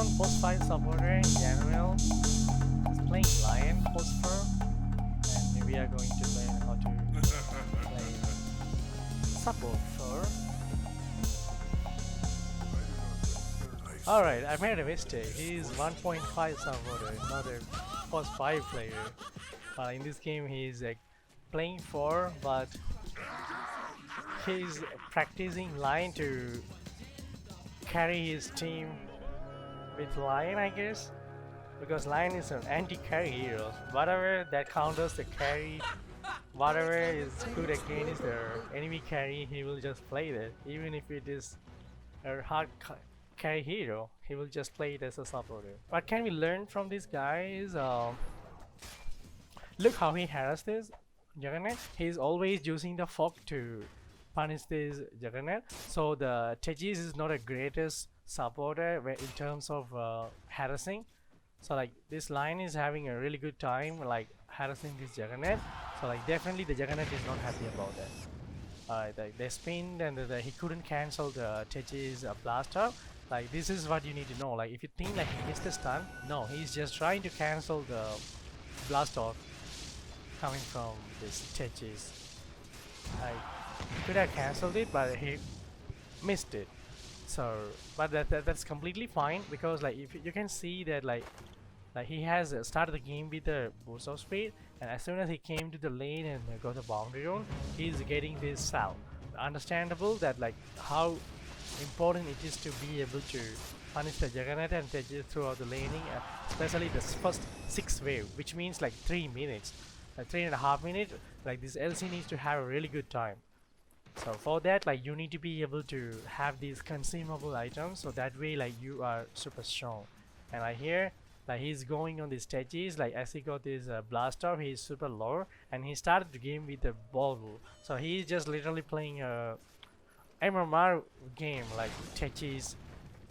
Neon post 5 supporter Januel is playing Lion post 4, and we are going to learn how to play support 4. Alright, I made a mistake. He is 1.5 supporter, not a post 5 player. In this game he is playing 4, but he's practicing Lion to carry his team with Lion, I guess, because Lion is an anti-carry hero. Whatever that counters the carry, whatever is good against the enemy carry, he will just play that. Even if it is a hard carry hero, he will just play it as a supporter. What can we learn from this guy is, look how he harasses this Juggernaut. He's always using the fog to punish this Juggernaut. So the Tejas is not a greatest supporter in terms of harassing. So like this line is having a really good time like harassing this Juggernaut. So like definitely the Juggernaut is not happy about that. Alright, they spinned and he couldn't cancel the Tejas blaster. Like this is what you need to know. Like if you think like he missed the stun, no, he's just trying to cancel the blast off coming from this Tejas. He could have cancelled it, but he missed it. So, but that's completely fine, because like if you can see that like he has started the game with a boost of speed, and as soon as he came to the lane and got the boundary zone, he's getting this sal. Understandable that like how important it is to be able to punish the Juggernaut and Tejas throughout the laning, especially the first 6 wave, which means like 3 minutes. 3.5 minutes, like this LC needs to have a really good time. So for that, like you need to be able to have these consumable items, so that way like you are super strong. And I hear like he's going on these stages, like as he got this blast off, he's super low, and he started the game with a ball. So he's just literally playing a MMR game like Tejas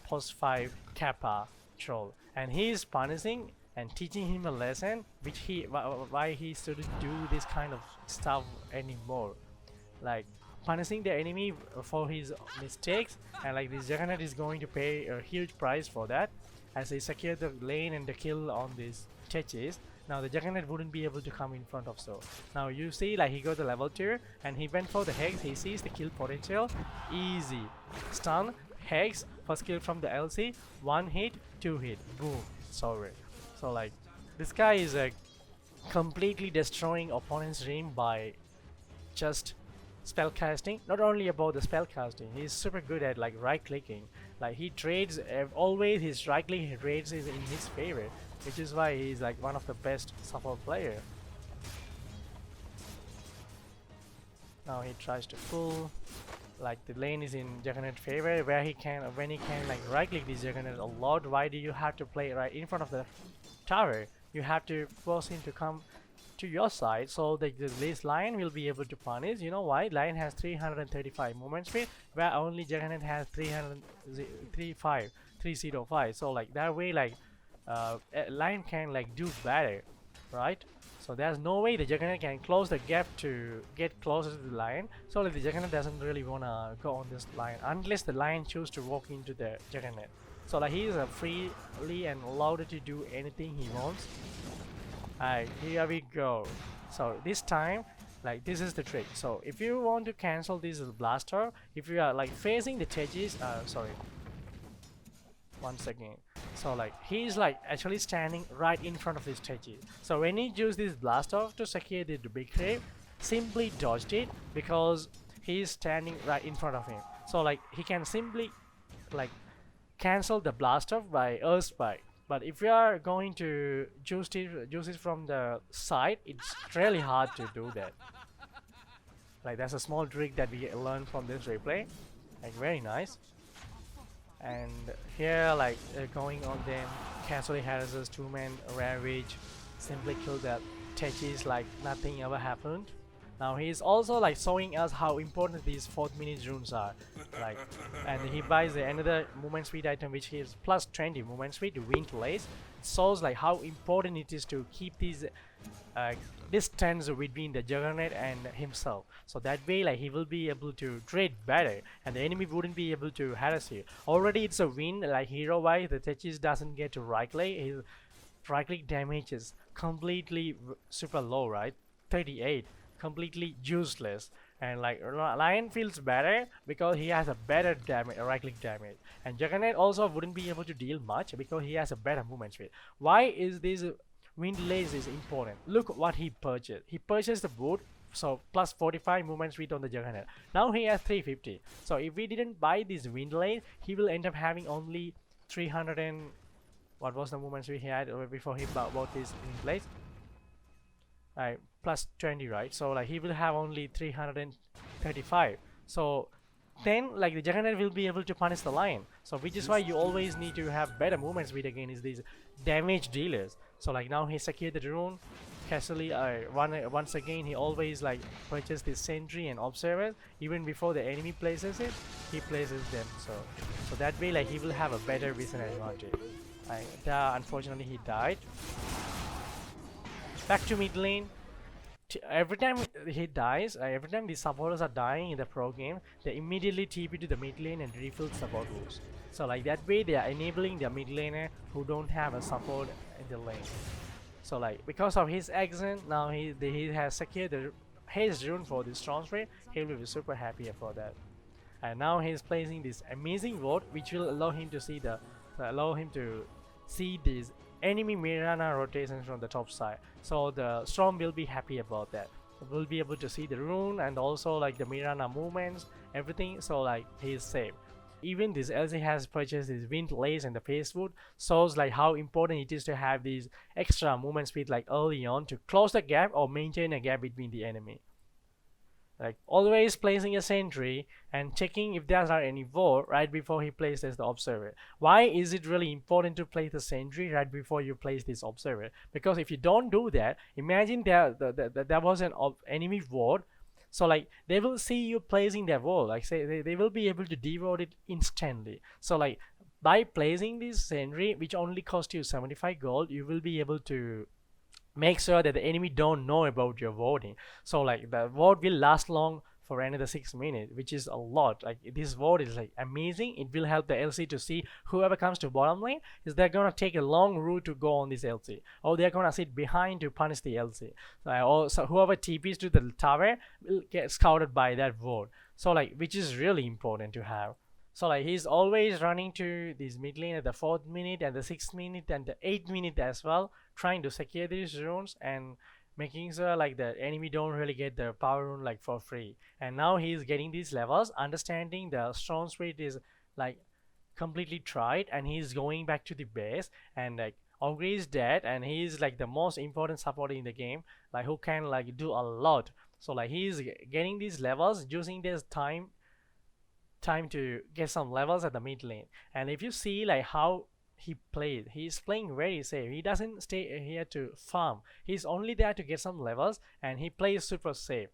post 5 Kappa troll, and he's punishing and teaching him a lesson which why he shouldn't do this kind of stuff anymore, like punishing the enemy for his mistakes. And like this Juggernaut is going to pay a huge price for that, as he secured the lane and the kill on this Tejas. Now the Juggernaut wouldn't be able to come in front of. So now you see like he got the level 2 and he went for the Hex. He sees the kill potential, easy stun, Hex, first kill from the LC, 1 hit, 2 hit, boom, sorry. So like this guy is completely destroying opponent's dream by just spell casting. Not only about the spell casting, he's super good at like right clicking. Like he trades always his right click trades is in his favor, which is why he's like one of the best support player. Now he tries to pull, like the lane is in Juggernaut favor, where when he can like right click this Juggernaut a lot. Why do you have to play right in front of the tower? You have to force him to come to your side, so this Lion will be able to punish. You know why? Lion has 335 movement speed, where only Juggernaut has 305. So like that way like Lion can like do better, right? So there's no way the Juggernaut can close the gap to get closer to the Lion. So like the Juggernaut doesn't really wanna go on this Lion unless the Lion choose to walk into the Juggernaut. So like he is freely and allowed to do anything he wants. Alright, here we go. So this time, like this is the trick. So if you want to cancel this blaster, if you are like facing the Tejas, sorry, once again. So like he's like actually standing right in front of this Tejas. So when he used this blaster to secure the big crave, simply dodged it because he's standing right in front of him. So like he can simply like cancel the blaster by Earth Spike. But if you are going to juice it from the side, it's really hard to do that. Like that's a small trick that we learned from this replay. Like very nice. And here like going on them, casually harasses 2-man ravage, simply kill that Tejas like nothing ever happened. Now he's also like showing us how important these 4th minute runes are. Like, and he buys another movement speed item which is plus 20 movement speed to win to lace. It shows like how important it is to keep these uh, distance between the Juggernaut and himself. So that way, like he will be able to trade better, and the enemy wouldn't be able to harass you. Already, it's a win. Like hero-wise, the Techis doesn't get to right click. His right click damage is completely super low, right? 38, completely useless. And like Lion feels better because he has a better damage, right click damage, and Juggernaut also wouldn't be able to deal much because he has a better movement speed. Why is this wind lace is important? Look what he purchased. He purchased the boot, so plus 45 movement speed on the Juggernaut. Now he has 350. So if we didn't buy this wind lace, he will end up having only 300 and what was the movement speed he had before he bought this wind lace? Plus 20, right? So like he will have only 335. So then like the Juggernaut will be able to punish the Lion. So which is why you always need to have better movement speed against these damage dealers. So like now he secured the rune. Casually, once again he always like purchase this sentry and observer. Even before the enemy places it, he places them. So that way like he will have a better vision advantage. Unfortunately he died. Back to mid lane. Every time he dies, every time the supporters are dying in the pro game, they immediately TP to the mid lane and refill support rules. So like that way they are enabling the mid laner who don't have a support in the lane. So like because of his accent, now he has secured his rune for this strong trade. He will be super happy for that. And now he's placing this amazing ward, which will allow him to see these enemy Mirana rotations from the top side. So the Storm will be happy about that. We'll be able to see the rune and also like the Mirana movements, everything. So like he's safe. Even this LC has purchased this wind lace and the face wood, shows like how important it is to have these extra movement speed like early on to close the gap or maintain a gap between the enemy. Like always placing a sentry and checking if there are any ward right before he places the observer. Why is it really important to place the sentry right before you place this observer? Because if you don't do that, imagine there was an enemy ward. So like they will see you placing their wall, like say they will be able to devote it instantly. So like by placing this sentry, which only cost you 75 gold, you will be able to make sure that the enemy don't know about your voting. So like the vote will last long for another 6 minutes, which is a lot. Like this vote is like amazing. It will help the LC to see whoever comes to bottom lane is they're gonna take a long route to go on this LC, or they're gonna sit behind to punish the LC. So whoever TPs to the tower will get scouted by that vote. So like which is really important to have. So like he's always running to this mid lane at the 4th minute and the 6th minute and the 8th minute as well, trying to secure these runes and making sure like the enemy don't really get the power rune like for free. And now he's getting these levels, understanding the strong speed is like completely tried, and he's going back to the base, and like Ogre is dead, and he's like the most important supporter in the game, like who can like do a lot. So like he's getting these levels using this time to get some levels at the mid lane. And if you see like how he played, he's playing very safe. He doesn't stay here to farm, he's only there to get some levels, and he plays super safe.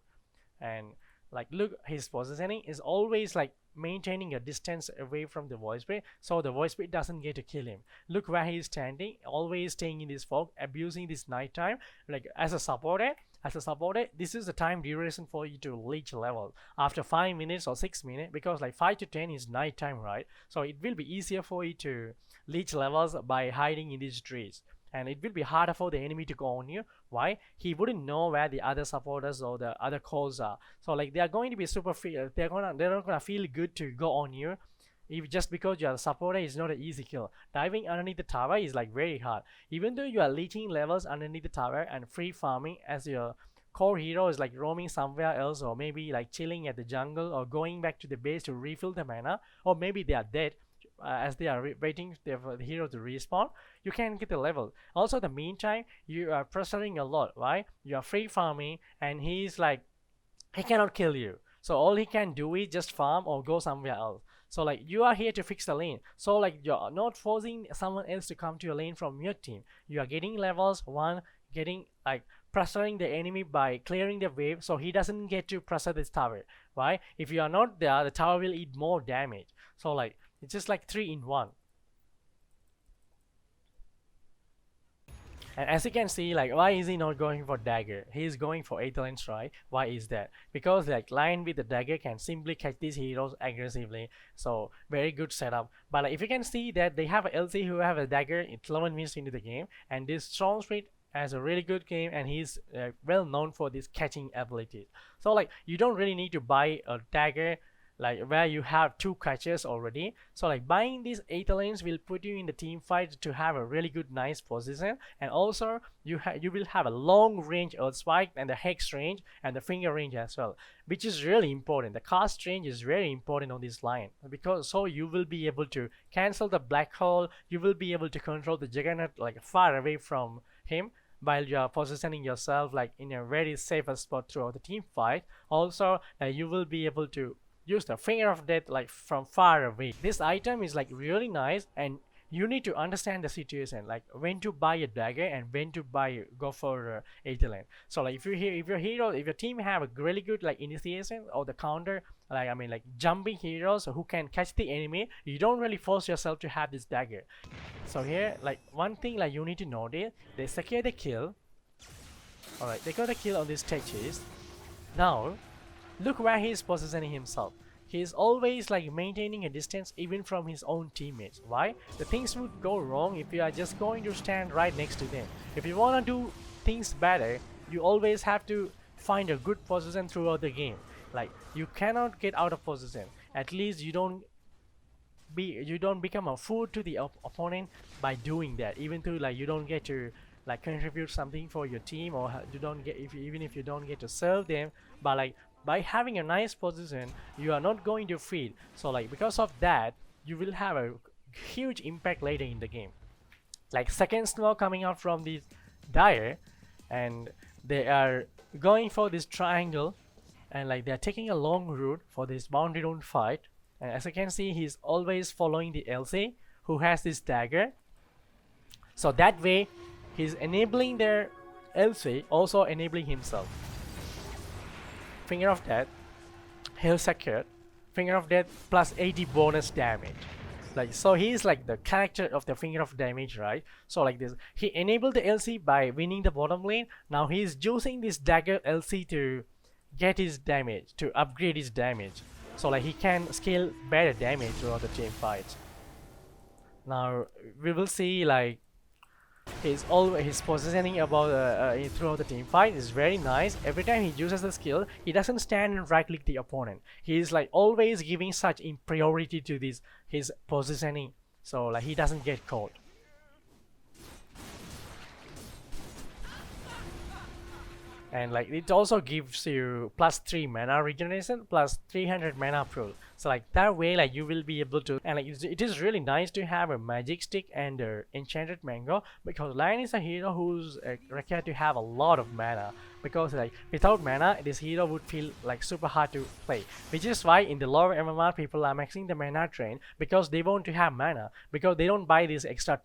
And like look, his positioning is always like maintaining a distance away from the voice spray, so the voice spray doesn't get to kill him. Look where he's standing, always staying in this fog, abusing this nighttime. Like as a supporter, this is the time duration for you to reach level after 5 minutes or 6 minutes, because like 5 to 10 is nighttime, right? So it will be easier for you to reach levels by hiding in these trees, and it will be harder for the enemy to go on you. Why? He wouldn't know where the other supporters or the other cores are. So like they are going to be super feel, they're not gonna feel good to go on you. If just because you are a supporter is not an easy kill. Diving underneath the tower is like very hard. Even though you are leeching levels underneath the tower and free farming, as your core hero is like roaming somewhere else, or maybe like chilling at the jungle, or going back to the base to refill the mana, or maybe they are dead as they are waiting for the hero to respawn, you can get the level. Also the meantime, you are pressuring a lot, right? You are free farming, and he's like, he cannot kill you. So all he can do is just farm or go somewhere else. So like you are here to fix the lane. So like you're not forcing someone else to come to your lane from your team. You are getting levels, getting like pressuring the enemy by clearing the wave, so he doesn't get to pressure this tower. Why? If you are not there, the tower will eat more damage. So like it's just like 3 in 1. And as you can see, like, why is he not going for dagger? He is going for Aether Strike. Why is that? Because like Lion with the dagger can simply catch these heroes aggressively. So very good setup. But like, if you can see that they have a LC who have a dagger 11 minutes into the game, and this Strong Street has a really good game, and he's well known for this catching ability. So like, you don't really need to buy a dagger like where you have 2 catches already. So like, buying these 8 lanes will put you in the team fight to have a really good nice position, and also you will have a long range earth spike and the hex range and the finger range as well, which is really important. The cast range is very important on this line, because so you will be able to cancel the black hole, you will be able to control the Juggernaut like far away from him, while you are positioning yourself like in a very safe spot throughout the team fight. Also you will be able to use the finger of death like from far away. This item is like really nice, and you need to understand the situation, like when to buy a dagger and when to go for Aether. So like, if your team have a really good like initiation or the counter, like I mean like jumping heroes who can catch the enemy, you don't really force yourself to have this dagger. So here, like one thing like you need to notice, they secure the kill. Alright, they got a kill on these stages. Now look where he is positioning himself. He is always like maintaining a distance even from his own teammates. Why? The things would go wrong if you are just going to stand right next to them. If you want to do things better, you always have to find a good position throughout the game. Like, you cannot get out of position. At least you don't become a fool to the opponent by doing that. Even though like you don't get to like contribute something for your team, or you don't get even if you don't get to serve them, but like by having a nice position, you are not going to feed. So like, because of that, you will have a huge impact later in the game. Like second smoke coming out from this dire, and they are going for this triangle, and like they are taking a long route for this boundary zone fight. And as you can see, he's always following the LC who has this dagger. So that way, he's enabling their LC, also enabling himself. Finger of Death, he'll secure Finger of Death plus 80 bonus damage. Like, so he's like the character of the Finger of Damage, right? So like this, he enabled the LC by winning the bottom lane. Now he's using this dagger LC to get his damage, to upgrade his damage. So like, he can scale better damage throughout the team fights. Now we will see like his positioning about throughout the team fight is very nice. Every time he uses the skill, he doesn't stand and right click the opponent. He is like always giving such priority to his positioning, so like he doesn't get caught. And like, it also gives you +3 mana regeneration plus 300 mana pool. So like, that way like you will be able to, and like it is really nice to have a magic stick and enchanted mango, because Lion is a hero who's required to have a lot of mana, because like without mana this hero would feel like super hard to play, which is why in the lower MMR people are maxing the mana train, because they want to have mana, because they don't buy these extra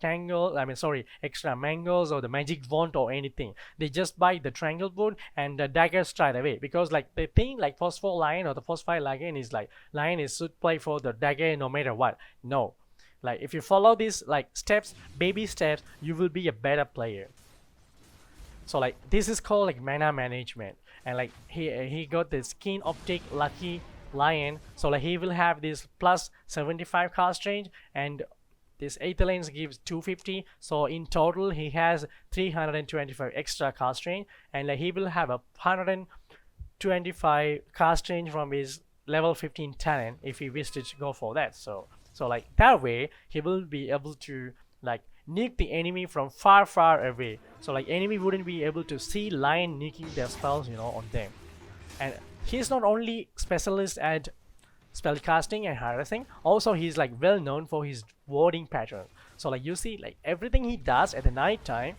extra mangoes or the magic wand or anything. They just buy the triangle boot and the dagger straight away, because like they think like Phosphor Lion or the Phosphite Lion is like, Lion is should play for the dagger no matter what. No, like if you follow these like baby steps, you will be a better player. So like, this is called like mana management. And like he got the skin optic lucky Lion, so like he will have this plus 75 cast range, and this Aether lanes gives 250, so in total he has 325 extra cast range, and like he will have a 125 cast range from his level 15 talent if he wishes to go for that. So like, that way he will be able to like nuke the enemy from far away. So like, enemy wouldn't be able to see Lion nuking their spells, you know, on them. And he's not only specialist at spellcasting and harassing, also he's like well known for his warding pattern. So like, you see like everything he does at the night time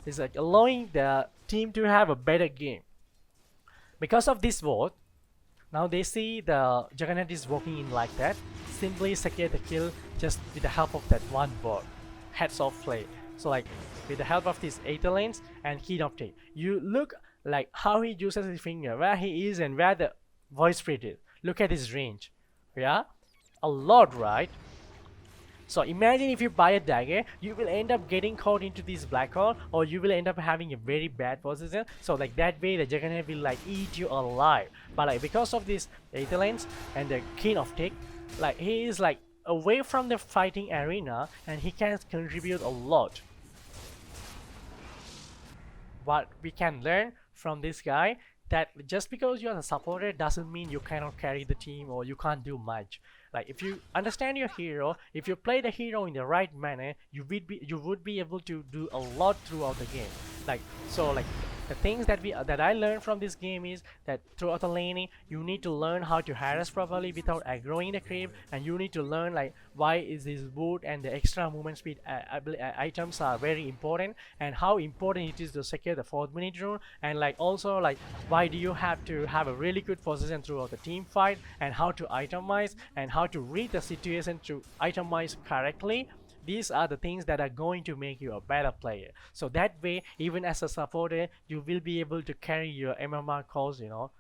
is like allowing the team to have a better game. Because of this ward, now they see the Juggernaut is walking in like that, simply secure the kill just with the help of that one ward. Heads off play. So like, with the help of these Aether lanes and Keen Optic, you look like how he uses his finger, where he is and where the voice spread is. Look at his range. Yeah, a lot, right? So imagine if you buy a dagger, you will end up getting caught into this black hole, or you will end up having a very bad position. So like that way the Juggernaut will like eat you alive. But like because of this Aether Lens and the King of Tick, like he is like away from the fighting arena and he can contribute a lot. What we can learn from this guy, that just because you're a supporter doesn't mean you cannot carry the team or you can't do much. Like if you understand your hero, if you play the hero in the right manner, you would be able to do a lot throughout the game. Like so like the things that I learned from this game is that throughout the laning you need to learn how to harass properly without aggroing the creep, and you need to learn like why is this boot and the extra movement speed items are very important, and how important it is to secure the 4th minute rune, and like also like why do you have to have a really good position throughout the team fight, and how to itemize and how to read the situation to itemize correctly. These are the things that are going to make you a better player. So that way, even as a supporter, you will be able to carry your MMR cause, you know.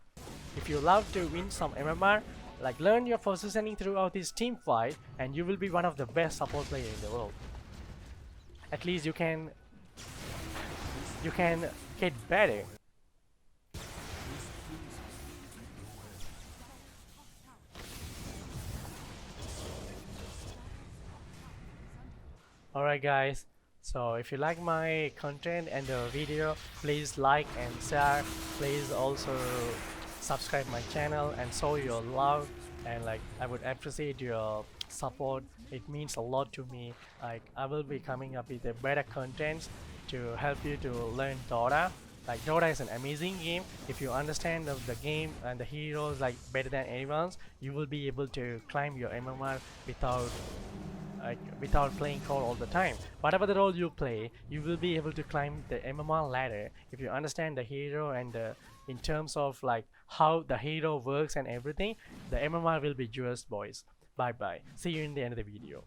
If you love to win some MMR, like learn your positioning throughout this team fight, and you will be one of the best support players in the world. At least you can get better. Alright guys, so if you like my content and the video, please like and share. Please also subscribe my channel and show your love, and like I would appreciate your support. It means a lot to me. Like I will be coming up with a better content to help you to learn Dota. Like Dota is an amazing game. If you understand the game and the heroes like better than anyone's, you will be able to climb your MMR without playing core all the time. Whatever the role you play, you will be able to climb the MMR ladder if you understand the hero, and in terms of like how the hero works and everything, the MMR will be yours, boys. Bye bye. See you in the end of the video.